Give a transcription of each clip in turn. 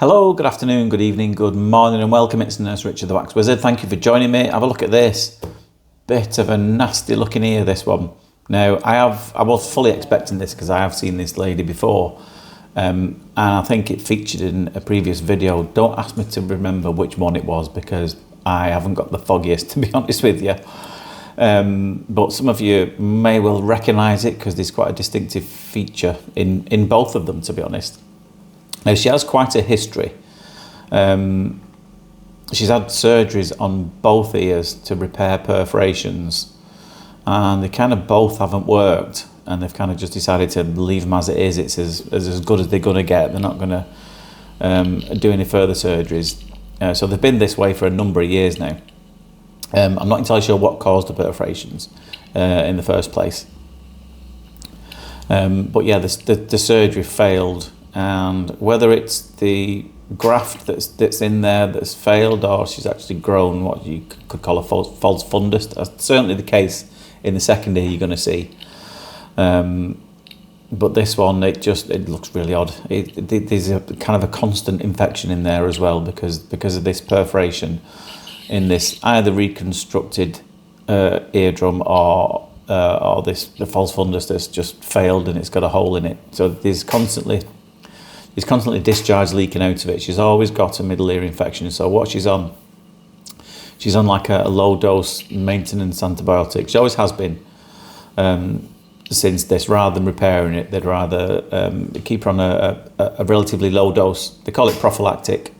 Hello, good afternoon, good evening, good morning and welcome. It's Nurse Richard the Wax Wizard. Thank you for joining me. Have a look at this. Bit of a nasty looking ear, this one. Now, I was fully expecting this because I have seen this lady before. And I think it featured in a previous video. Don't ask me to remember which one it was because I haven't got the foggiest, to be honest with you. But some of you may well recognise it because there's quite a distinctive feature in both of them, to be honest. Now, she has quite a history. She's had surgeries on both ears to repair perforations, and they kind of both haven't worked, and they've kind of just decided to leave them as it is. It's as good as they're going to get. They're not going to do any further surgeries. So they've been this way for a number of years now. I'm not entirely sure what caused the perforations in the first place. But yeah, the surgery failed. And whether it's the graft that's in there that's failed, or she's actually grown what you could call a false fundus, that's certainly the case in the second ear you're going to see. But this one, it looks really odd. There's a kind of a constant infection in there as well because of this perforation in this either reconstructed eardrum or the false fundus that's just failed and it's got a hole in it. So there's constantly discharge leaking out of it. She's always got a middle ear infection. So what she's on like a low dose maintenance antibiotic. She always has been since this. Rather than repairing it, they'd rather keep her on a relatively low dose. They call it prophylactic,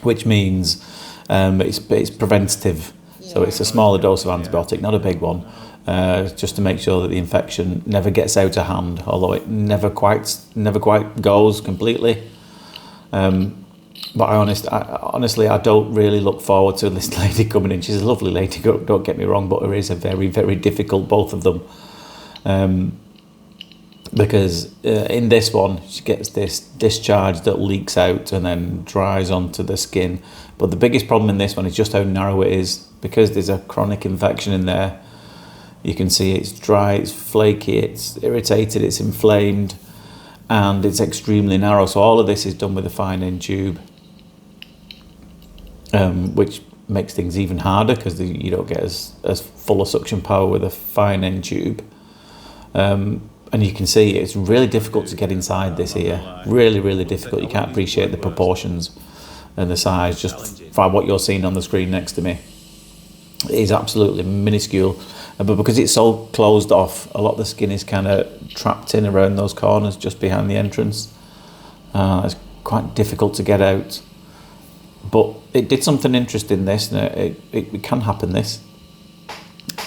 which means it's preventative. So it's a smaller dose of antibiotic, not a big one. Just to make sure that the infection never gets out of hand, although it never quite goes completely. But honestly, I don't really look forward to this lady coming in. She's a lovely lady, don't get me wrong, but her ears are very, very difficult, both of them. Because in this one, she gets this discharge that leaks out and then dries onto the skin. But the biggest problem in this one is just how narrow it is, because there's a chronic infection in there. You can see it's dry, it's flaky, it's irritated, it's inflamed, and it's extremely narrow. So all of this is done with a fine end tube, which makes things even harder because you don't get as full of suction power with a fine end tube. And you can see it's really difficult to get inside this ear. Really, really difficult. You can't appreciate the proportions and the size just by what you're seeing on the screen next to me. It is absolutely minuscule. But because it's so closed off, a lot of the skin is kind of trapped in around those corners just behind the entrance. It's quite difficult to get out. But it did something interesting, this, and it can happen, this.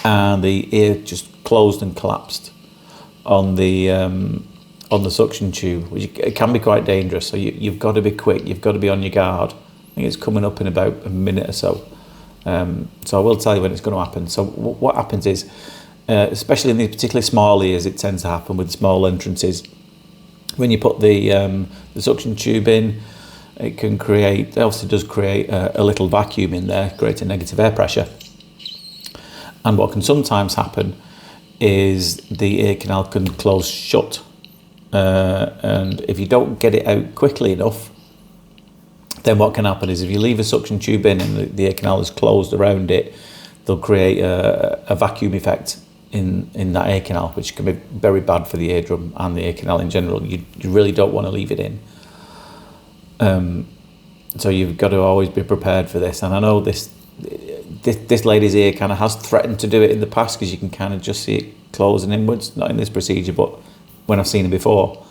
And the ear just closed and collapsed on the suction tube, which it can be quite dangerous. So you've got to be quick, you've got to be on your guard. I think it's coming up in about a minute or so. So I will tell you when it's going to happen. So what happens is, especially in these particularly small ears, it tends to happen with small entrances. When you put the suction tube in, it obviously does create a little vacuum in there, creating negative air pressure. And what can sometimes happen is the ear canal can close shut. And if you don't get it out quickly enough, then what can happen is if you leave a suction tube in and the ear canal is closed around it, they'll create a vacuum effect in that ear canal, which can be very bad for the eardrum and the ear canal in general. You really don't want to leave it in. So you've got to always be prepared for this. And I know this lady's ear kind of has threatened to do it in the past, because you can kind of just see it closing inwards, not in this procedure, but when I've seen it before.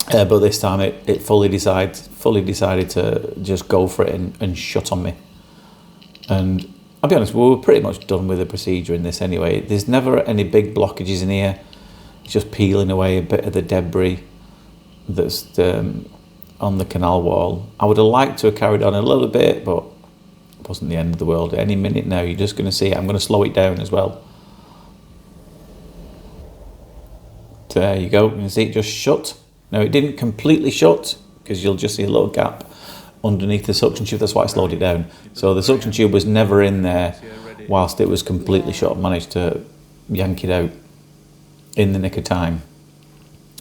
But this time it fully decided to just go for it and shut on me. And I'll be honest, we were pretty much done with the procedure in this anyway. There's never any big blockages in here. It's just peeling away a bit of the debris that's on the canal wall. I would have liked to have carried on a little bit, but it wasn't the end of the world. Any minute now, you're just going to see it. I'm going to slow it down as well. There you go. You can see it just shut. Now, it didn't completely shut, because you'll just see a little gap underneath the suction tube. That's why I slowed it down. So the suction tube was never in there whilst it was completely shut. I managed to yank it out in the nick of time.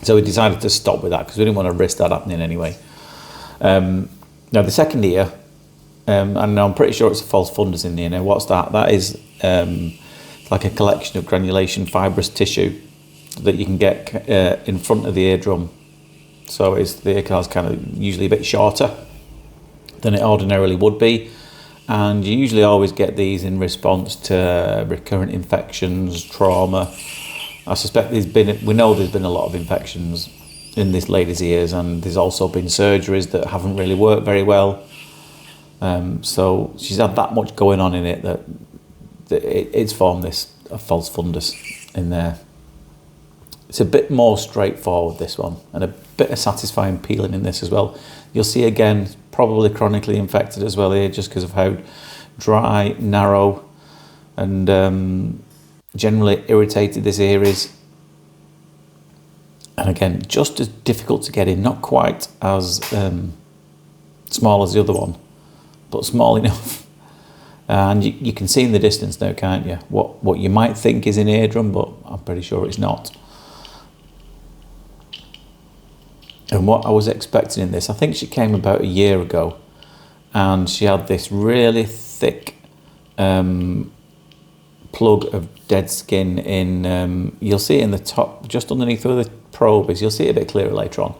So we decided to stop with that because we didn't want to risk that happening anyway. Now the second ear, and I'm pretty sure it's a false fundus in the ear. Now what's that? That is like a collection of granulation fibrous tissue that you can get in front of the eardrum. So the ear canal is kind of usually a bit shorter than it ordinarily would be, and you usually always get these in response to recurrent infections, trauma. I suspect we know there's been a lot of infections in this lady's ears, and there's also been surgeries that haven't really worked very well. So she's had that much going on in it that it's formed a false fundus in there. It's a bit more straightforward, this one, and a bit of satisfying peeling in this as well. You'll see again, probably chronically infected as well here, just because of how dry, narrow, and generally irritated this ear is. And again, just as difficult to get in, not quite as small as the other one, but small enough. And you can see in the distance now, can't you, what you might think is an eardrum, but I'm pretty sure it's not. And what I was expecting in this, I think she came about a year ago, and she had this really thick plug of dead skin in, you'll see it in the top, just underneath where the probe is, you'll see it a bit clearer later on,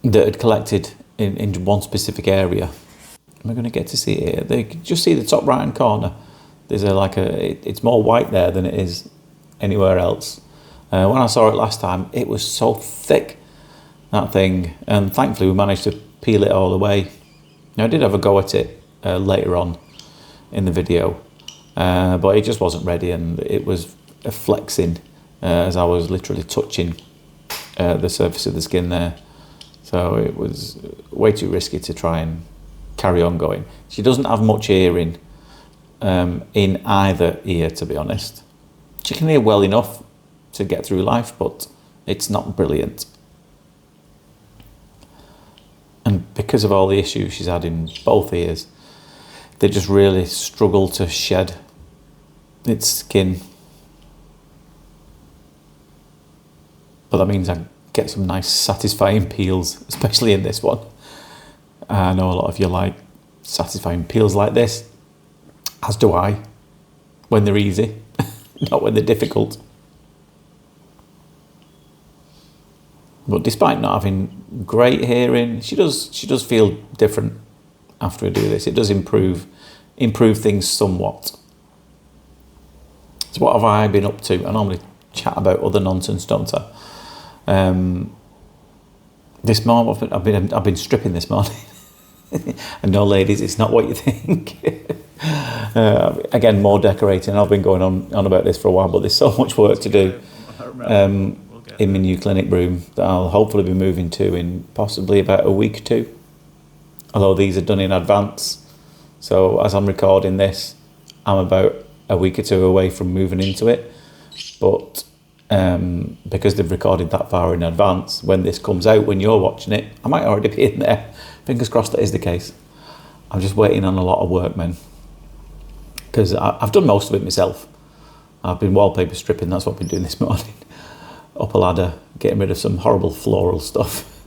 that had collected in one specific area. Am I going to get to see it here? They just see the top right hand corner. There's it's more white there than it is anywhere else. When I saw it last time, it was so thick, that thing, and thankfully we managed to peel it all away. Now I did have a go at it later on in the video, but it just wasn't ready, and it was flexing as I was literally touching the surface of the skin there. So it was way too risky to try and carry on going. She doesn't have much hearing in either ear, to be honest. She can hear well enough to get through life, but it's not brilliant. And because of all the issues she's had in both ears, they just really struggle to shed its skin. But that means I get some nice satisfying peels, especially in this one. I know a lot of you like satisfying peels like this, as do I, when they're easy, not when they're difficult. But despite not having great hearing, she does feel different after I do this. It does improve things somewhat. So what have I been up to? I normally chat about other nonsense, don't I? This morning I've been stripping this morning. And no, ladies, it's not what you think. Again, more decorating. I've been going on about this for a while, but there's so much work to do in my new clinic room that I'll hopefully be moving to in possibly about a week or two. Although these are done in advance, so as I'm recording this, I'm about a week or two away from moving into it. But because they've recorded that far in advance, when this comes out, when you're watching it, I might already be in there. Fingers crossed that is the case. I'm just waiting on a lot of workmen, because I've done most of it myself. I've been wallpaper stripping, that's what I've been doing this morning. Up a ladder, getting rid of some horrible floral stuff.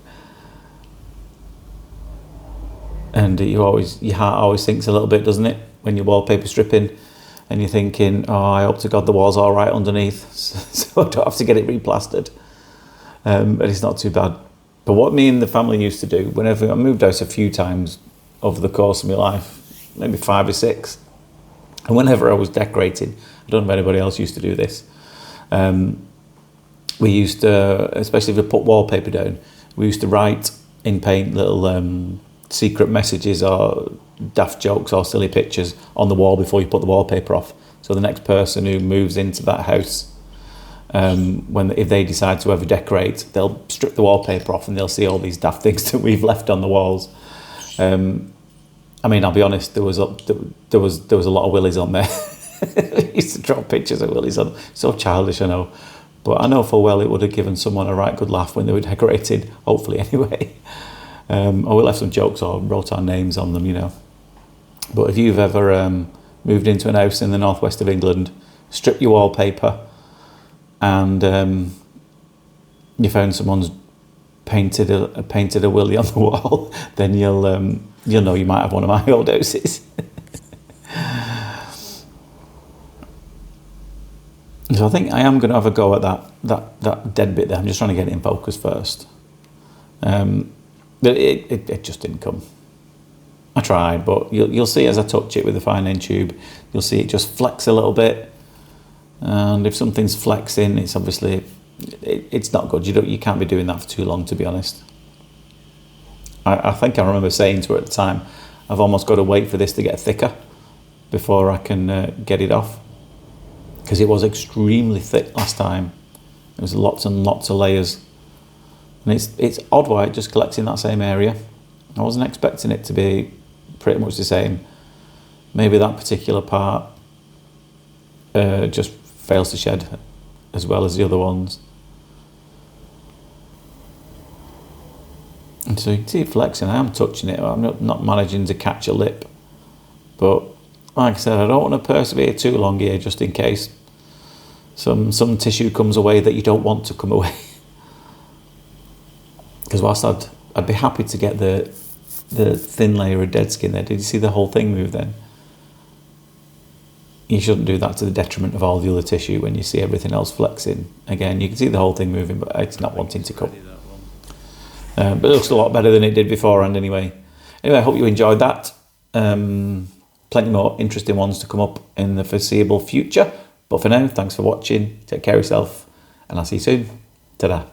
And your heart always sinks a little bit, doesn't it, when you're wallpaper stripping, and you're thinking, oh, I hope to God the wall's all right underneath, so I don't have to get it replastered. But it's not too bad. But what me and the family used to do, whenever I moved house a few times over the course of my life, maybe 5 or 6, and whenever I was decorating, I don't know if anybody else used to do this, we used to, especially if we put wallpaper down, we used to write in paint little secret messages or daft jokes or silly pictures on the wall before you put the wallpaper off. So the next person who moves into that house, if they decide to ever decorate, they'll strip the wallpaper off and they'll see all these daft things that we've left on the walls. I mean, I'll be honest, there was a lot of willies on there. I used to draw pictures of willies on. So childish, I know. But I know full well it would have given someone a right good laugh when they were decorated, hopefully anyway. Or we left some jokes or wrote our names on them, you know. But if you've ever moved into an house in the northwest of England, stripped your wallpaper, and you found someone's painted a willy on the wall, then you'll know you might have one of my old houses. So I think I am going to have a go at that dead bit there. I'm just trying to get it in focus first. But it just didn't come. I tried, but you'll see as I touch it with the fine end tube, you'll see it just flex a little bit. And if something's flexing, it's obviously it's not good. You can't be doing that for too long, to be honest. I think I remember saying to her at the time, I've almost got to wait for this to get thicker before I can get it off. Because it was extremely thick last time. There was lots and lots of layers. And it's odd why it just collects in that same area. I wasn't expecting it to be pretty much the same. Maybe that particular part just fails to shed as well as the other ones. And so you can see it flexing. I am touching it. I'm not managing to catch a lip. But like I said, I don't want to persevere too long here, just in case some tissue comes away that you don't want to come away. Because whilst I'd be happy to get the thin layer of dead skin there. Did you see the whole thing move then? You shouldn't do that to the detriment of all the other tissue when you see everything else flexing. Again, you can see the whole thing moving, but it's not wanting to come. But it looks a lot better than it did beforehand anyway. Anyway, I hope you enjoyed that. Plenty more interesting ones to come up in the foreseeable future. But for now, thanks for watching. Take care of yourself, and I'll see you soon. Ta-da.